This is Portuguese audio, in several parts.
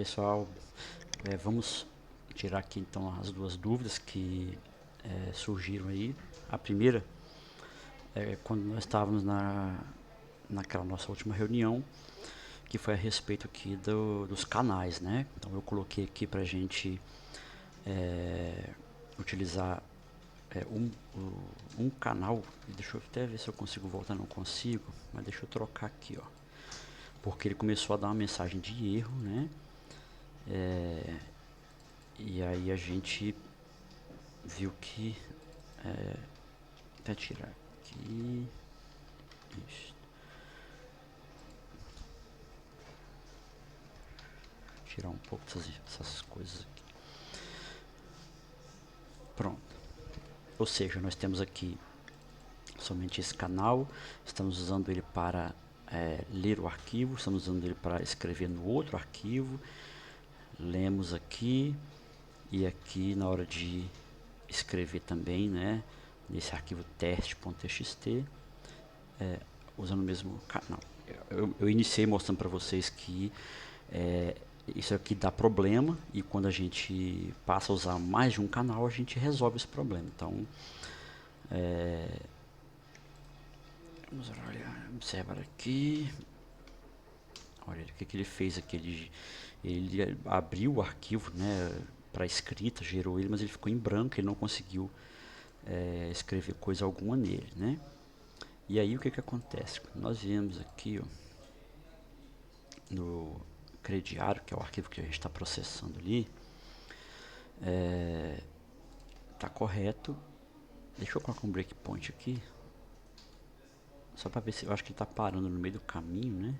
Pessoal, vamos tirar aqui então as duas dúvidas que surgiram aí. A primeira é quando nós estávamos naquela nossa última reunião, que foi a respeito aqui dos canais, né? Então eu coloquei aqui pra gente utilizar um canal. Deixa eu até ver se eu consigo voltar, não consigo, mas deixa eu trocar aqui, ó. Porque ele começou a dar uma mensagem de erro, né? E aí a gente viu que até tirar aqui isso, tirar um pouco essas coisas aqui. Pronto. Ou seja, nós temos aqui somente esse canal, estamos usando ele para ler o arquivo, estamos usando ele para escrever no outro arquivo, lemos aqui e aqui na hora de escrever também, né, nesse arquivo teste.txt, usando o mesmo canal. Eu iniciei mostrando para vocês que isso aqui dá problema e quando a gente passa a usar mais de um canal a gente resolve esse problema. Então vamos olhar, observar aqui. Olha o que ele fez aqui. Ele abriu o arquivo, né, para escrita, gerou ele, mas ele ficou em branco, ele não conseguiu escrever coisa alguma nele, né? E aí o que acontece? Nós viemos aqui, ó, no crediário, que é o arquivo que a gente está processando ali, tá correto. Deixa eu colocar um breakpoint aqui, só para ver se eu acho que ele está parando no meio do caminho, né?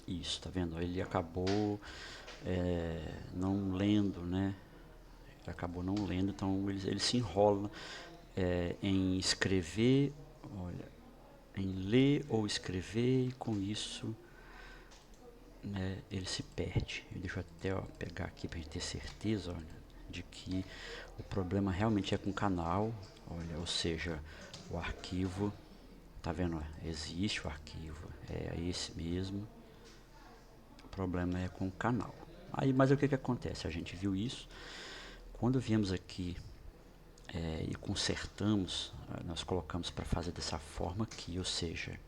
Isso, tá vendo? Ele acabou não lendo, né? Ele acabou não lendo, então ele se enrola em escrever, olha, em ler ou escrever, e com isso, né, ele se perde. Deixa eu até pegar aqui para a gente ter certeza, olha, de que o problema realmente é com o canal, olha, ou seja, o arquivo, tá vendo? Existe o arquivo, é esse mesmo. O problema é com o canal. Aí, mas o que acontece? A gente viu isso. Quando viemos aqui e consertamos, nós colocamos para fazer dessa forma aqui, ou seja,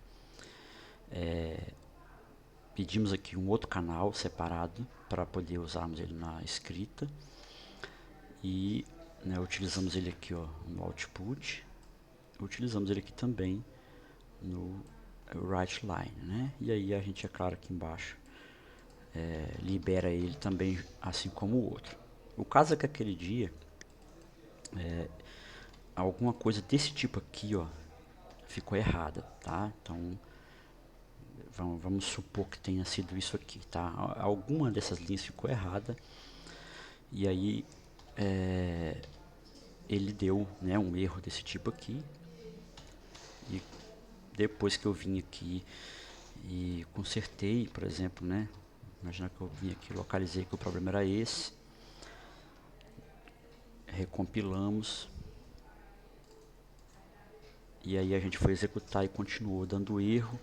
pedimos aqui um outro canal separado para poder usarmos ele na escrita e, né, utilizamos ele aqui, ó, no output, utilizamos ele aqui também no write line, né? E aí a gente, é claro, aqui embaixo libera ele também, assim como o outro. O caso é que aquele dia alguma coisa desse tipo aqui, ó, ficou errada, tá? Então vamos supor que tenha sido isso aqui, tá? Alguma dessas linhas ficou errada e aí ele deu, né, um erro desse tipo aqui. E depois que eu vim aqui e consertei, por exemplo, né? Imagina que eu vim aqui, localizei que o problema era esse, recompilamos e aí a gente foi executar e continuou dando erro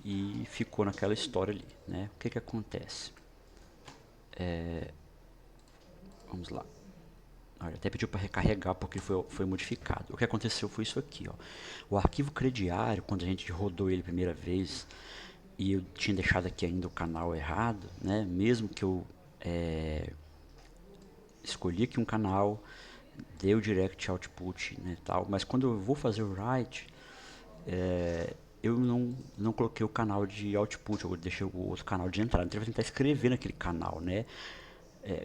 e ficou naquela história ali, né? O que acontece? Vamos lá. Olha, até pediu para recarregar porque foi modificado. O que aconteceu foi isso aqui, ó. O arquivo crediário, quando a gente rodou ele a primeira vez e eu tinha deixado aqui ainda o canal errado, né? Mesmo que eu escolhi aqui um canal, dei o direct output, né, tal, mas quando eu vou fazer o write, eu não coloquei o canal de output, eu deixei o outro canal de entrada. Então ele vai tentar escrever naquele canal, né?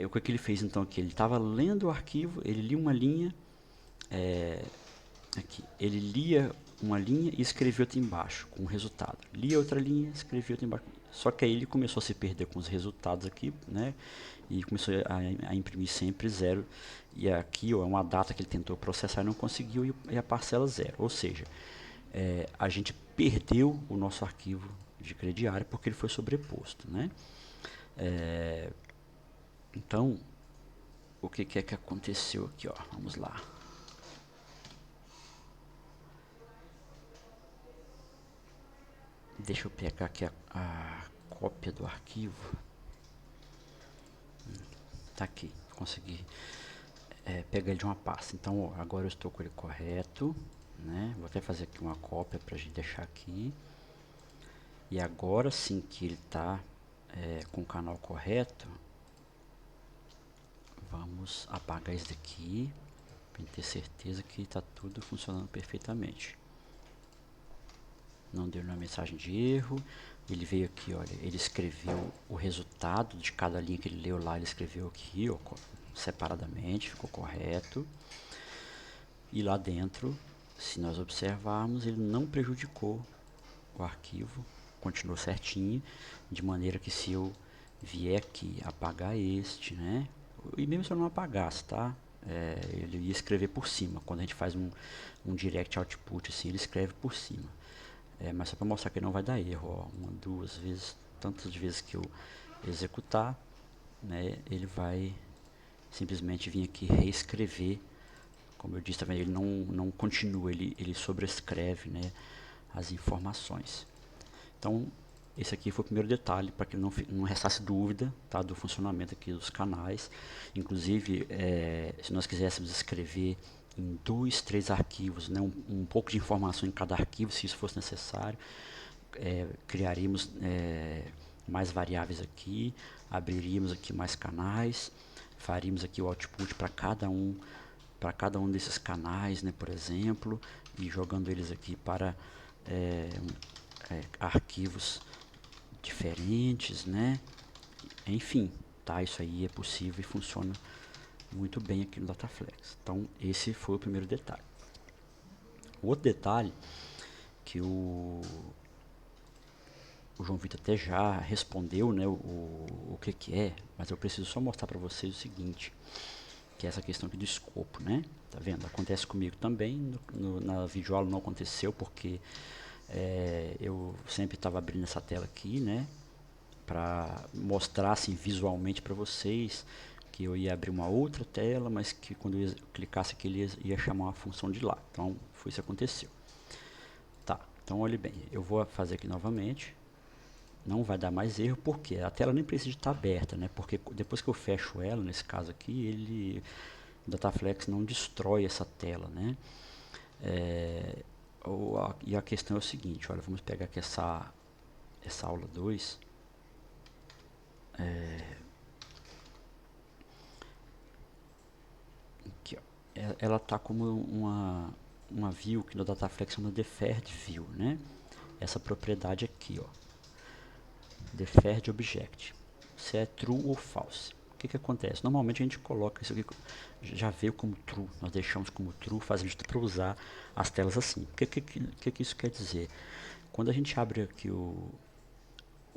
O que ele fez então aqui? Ele estava lendo o arquivo, ele lia uma linha, aqui, ele lia uma linha e escrevia outra embaixo com o resultado. Lia outra linha, escrevia outra embaixo. Só que aí ele começou a se perder com os resultados aqui, né? E começou a imprimir sempre zero. E aqui, ó, é uma data que ele tentou processar e não conseguiu, e a parcela zero. Ou seja, a gente perdeu o nosso arquivo de crediário porque ele foi sobreposto, né? Então, o que é que aconteceu aqui, ó? Vamos lá. Deixa eu pegar aqui a cópia do arquivo. Tá aqui, consegui pegar ele de uma pasta. Então agora eu estou com ele correto, né? Vou até fazer aqui uma cópia para a gente deixar aqui. E agora sim que ele está com o canal correto, vamos apagar isso daqui para ter certeza que está tudo funcionando perfeitamente. Não deu nenhuma mensagem de erro. Ele veio aqui, olha, ele escreveu o resultado de cada linha que ele leu lá, ele escreveu aqui, ó, separadamente, ficou correto. E lá dentro, se nós observarmos, ele não prejudicou o arquivo, continuou certinho, de maneira que se eu vier aqui apagar este, né, e mesmo se eu não apagasse, tá, ele ia escrever por cima. Quando a gente faz um direct output assim, ele escreve por cima. Mas só para mostrar que não vai dar erro, ó, uma, duas vezes, tantas vezes que eu executar, né, ele vai simplesmente vir aqui reescrever. Como eu disse, tá vendo? Ele não continua, ele sobrescreve, né, as informações. Então, esse aqui foi o primeiro detalhe, para que não restasse dúvida, tá, do funcionamento aqui dos canais. Inclusive, se nós quiséssemos escrever em 2, 3 arquivos, né, um pouco de informação em cada arquivo, se isso fosse necessário, criaríamos mais variáveis aqui, abriríamos aqui mais canais, faríamos aqui o output para cada um desses canais, né, por exemplo, e jogando eles aqui para arquivos diferentes, né? Enfim, tá? Isso aí é possível e funciona muito bem aqui no Dataflex. Então, esse foi o primeiro detalhe. O outro detalhe que o João Vitor até já respondeu, né, o que é, mas eu preciso só mostrar para vocês o seguinte, que é essa questão aqui do escopo, né? Tá vendo? Acontece comigo também, na videoaula não aconteceu porque eu sempre estava abrindo essa tela aqui, né, para mostrar assim visualmente para vocês que eu ia abrir uma outra tela, mas que quando eu clicasse aqui ele ia chamar uma função de lá. Então foi isso que aconteceu. Tá, então olhe bem, eu vou fazer aqui novamente. Não vai dar mais erro, porque a tela nem precisa estar aberta, né? Porque depois que eu fecho ela, nesse caso aqui, o Dataflex não destrói essa tela, né? E a questão é o seguinte, olha, vamos pegar aqui essa aula 2. Aqui, ó. Ela está como uma view que no Dataflex chama deferred view, né? Essa propriedade aqui, ó, deferred object, se é true ou false. O que acontece? Normalmente a gente coloca isso aqui, já veio como true, nós deixamos como true, fazemos para usar as telas assim. O que isso quer dizer? Quando a gente abre aqui o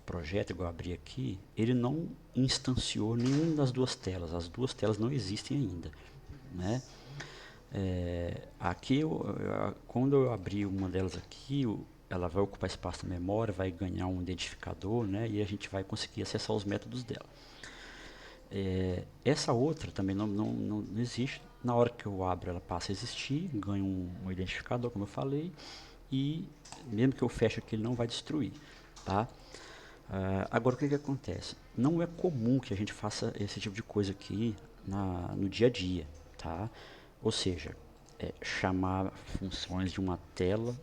projeto, igual eu abri aqui, ele não instanciou nenhuma das duas telas, as duas telas não existem ainda, né? Aqui, quando eu abrir uma delas aqui, ela vai ocupar espaço na memória, vai ganhar um identificador, né, e a gente vai conseguir acessar os métodos dela. Essa outra também não existe. Na hora que eu abro, ela passa a existir, ganha um identificador, como eu falei, e mesmo que eu feche aqui, ele não vai destruir. Tá? Agora, o que acontece? Não é comum que a gente faça esse tipo de coisa aqui no dia a dia. Tá? Ou seja, chamar funções de uma tela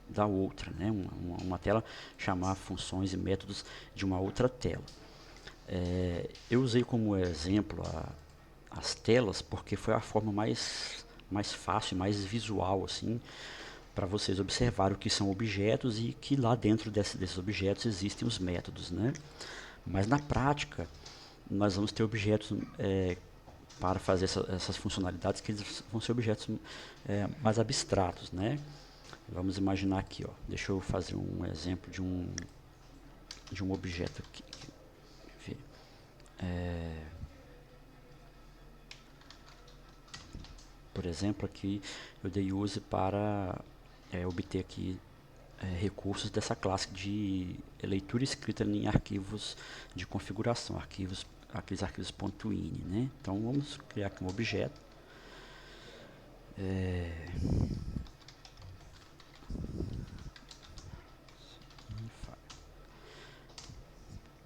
da outra, né? Uma tela chamar funções e métodos de uma outra tela. Eu usei como exemplo as telas porque foi a forma mais fácil, mais visual assim, para vocês observarem o que são objetos e que lá dentro desses objetos existem os métodos, né? Mas na prática, nós vamos ter objetos para fazer essas funcionalidades que eles vão ser objetos mais abstratos, né? Vamos imaginar aqui, ó. Deixa eu fazer um exemplo de um objeto aqui. Por exemplo, aqui eu dei use para obter aqui recursos dessa classe de leitura escrita em arquivos de configuração, aqueles arquivos .ini, né? Então vamos criar aqui um objeto.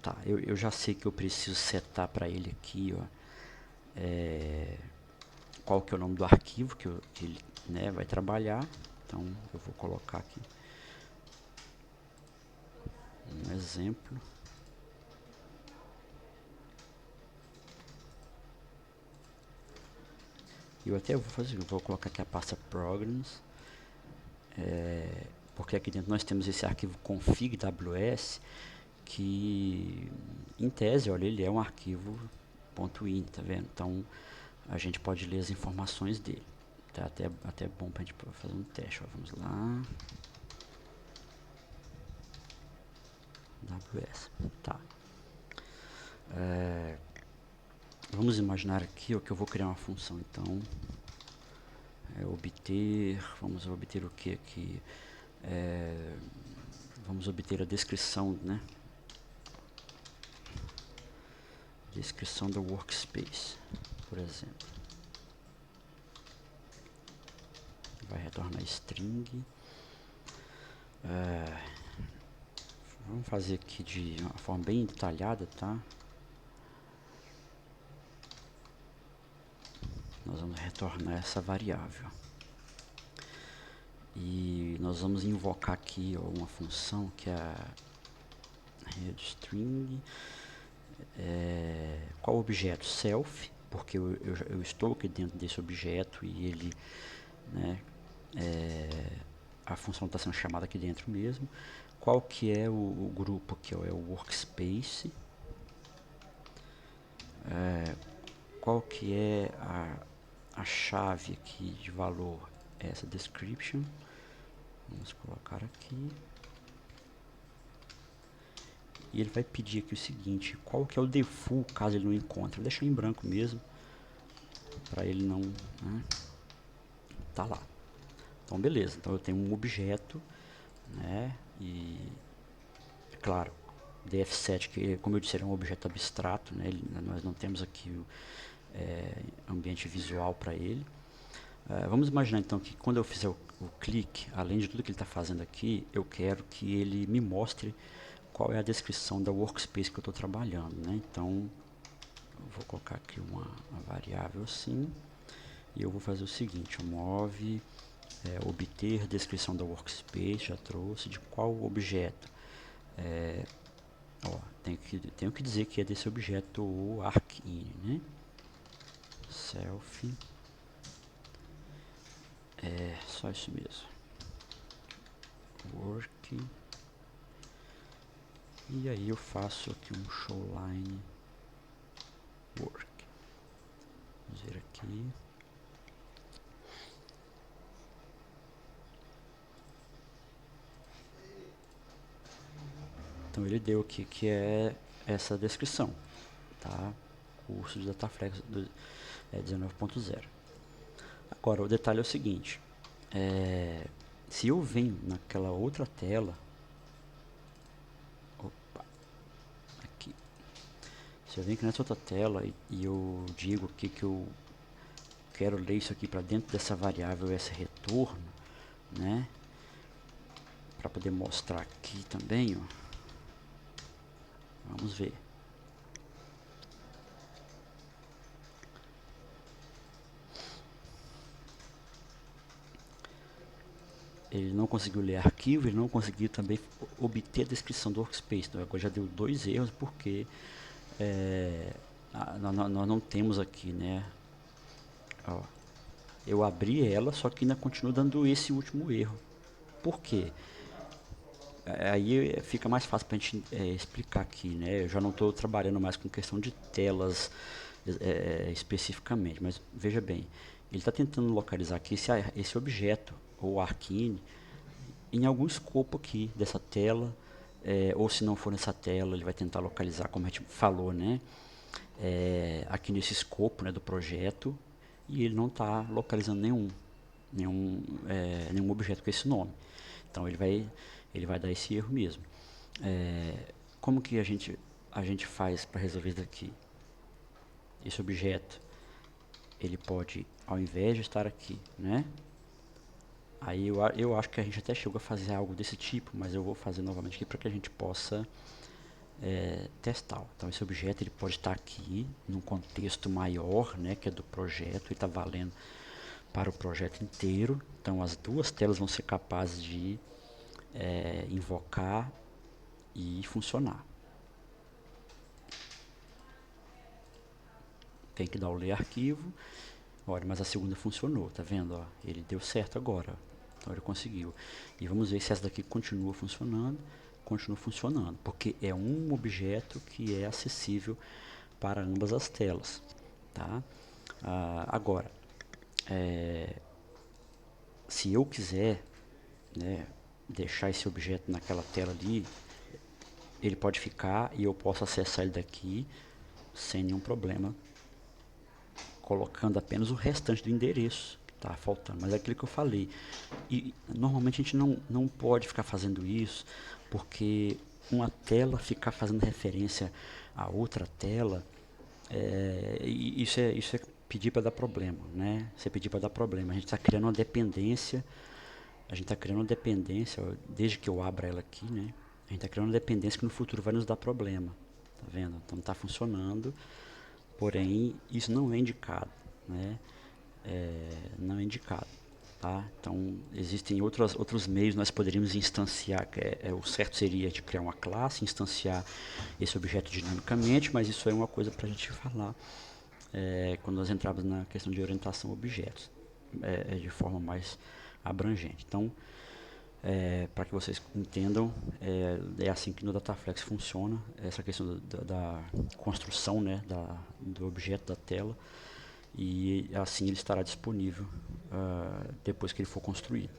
Tá, eu já sei que eu preciso setar para ele aqui, ó, qual que é o nome do arquivo que ele, né, vai trabalhar. Então eu vou colocar aqui um exemplo. Eu até vou fazer, eu vou colocar aqui a pasta programs, porque aqui dentro nós temos esse arquivo config.ws, que em tese, olha, ele é um arquivo .ini, tá vendo? Então a gente pode ler as informações dele. Tá até bom pra gente fazer um teste, ó. Vamos lá. AWS, tá. Vamos imaginar aqui, ó, que eu vou criar uma função, então obter, vamos obter o que aqui? Vamos obter a descrição, né? Descrição do workspace, por exemplo. Vai retornar string. Vamos fazer aqui de uma forma bem detalhada, tá? Nós vamos retornar essa variável. E nós vamos invocar aqui, ó, uma função que é a readString. Qual objeto? Self, porque eu estou aqui dentro desse objeto e ele, né, a função está sendo chamada aqui dentro mesmo. Qual que é o grupo aqui? Ó, é o workspace. Qual que é a chave aqui de valor? Essa description. Vamos colocar aqui. E ele vai pedir aqui o seguinte: qual que é o default caso ele não encontre? Vou deixar em branco mesmo, para ele não, né? Tá lá. Então beleza, então eu tenho um objeto, né? E claro, df7, que como eu disse, é um objeto abstrato, né? Nós não temos aqui o ambiente visual para ele. Vamos imaginar então que quando eu fizer o clique, além de tudo que ele está fazendo aqui, eu quero que ele me mostre qual é a descrição da workspace que eu estou trabalhando, né? Então eu vou colocar aqui uma variável assim, e eu vou fazer o seguinte: move obter descrição da workspace, já trouxe, de qual objeto. Tenho que dizer que é desse objeto o arcine, né? Self, só isso mesmo, work, e aí eu faço aqui um showline work. Vamos ver aqui. Então ele deu aqui que é essa descrição, tá? Curso de Dataflex 19.0. Agora o detalhe é o seguinte: se eu venho naquela outra tela, aqui, se eu venho aqui nessa outra tela e eu digo aqui que eu quero ler isso aqui para dentro dessa variável esse retorno, né? Para poder mostrar aqui também, ó. Vamos ver. Ele não conseguiu ler arquivo, ele não conseguiu também obter a descrição do workspace. Então agora já deu 2 erros porque nós não temos aqui, né? Ó, eu abri ela, só que ainda continua dando esse último erro. Por quê? Aí fica mais fácil para a gente explicar aqui, né? Eu já não estou trabalhando mais com questão de telas especificamente, mas veja bem, ele está tentando localizar aqui esse objeto, ou arcine, em algum escopo aqui dessa tela, ou se não for nessa tela, ele vai tentar localizar, como a gente falou, né? Aqui nesse escopo, né, do projeto, e ele não está localizando nenhum objeto com esse nome. Então ele vai dar esse erro mesmo. Como que a gente faz para resolver isso daqui? Esse objeto, ele pode, ao invés de estar aqui, né? Aí eu acho que a gente até chegou a fazer algo desse tipo, mas eu vou fazer novamente aqui para que a gente possa testar. Então esse objeto ele pode estar aqui num contexto maior, né, que é do projeto, e está valendo para o projeto inteiro. Então as duas telas vão ser capazes de invocar e funcionar. Tem que dar o ler arquivo. Olha, mas a segunda funcionou, tá vendo? Ó, ele deu certo agora. Então ele conseguiu. E vamos ver se essa daqui continua funcionando. Continua funcionando, porque é um objeto que é acessível para ambas as telas. Tá? Agora, se eu quiser, né, deixar esse objeto naquela tela ali, ele pode ficar e eu posso acessar ele daqui sem nenhum problema, colocando apenas o restante do endereço que está faltando. Mas é aquilo que eu falei. E normalmente a gente não pode ficar fazendo isso, porque uma tela ficar fazendo referência a outra tela, isso é pedir para dar problema, né? Você pedir para dar problema. A gente está criando uma dependência. A gente está criando uma dependência, desde que eu abra ela aqui, né? A gente está criando uma dependência que no futuro vai nos dar problema. Tá vendo? Então está funcionando, porém isso não é indicado, né? Não é indicado. Tá? Então existem outros meios, nós poderíamos instanciar, o certo seria de criar uma classe, instanciar esse objeto dinamicamente, mas isso é uma coisa para a gente falar quando nós entrarmos na questão de orientação a objetos, de forma mais abrangente. Então, para que vocês entendam, é assim que no Dataflex funciona, essa questão da construção, né, do objeto da tela, e assim ele estará disponível depois que ele for construído.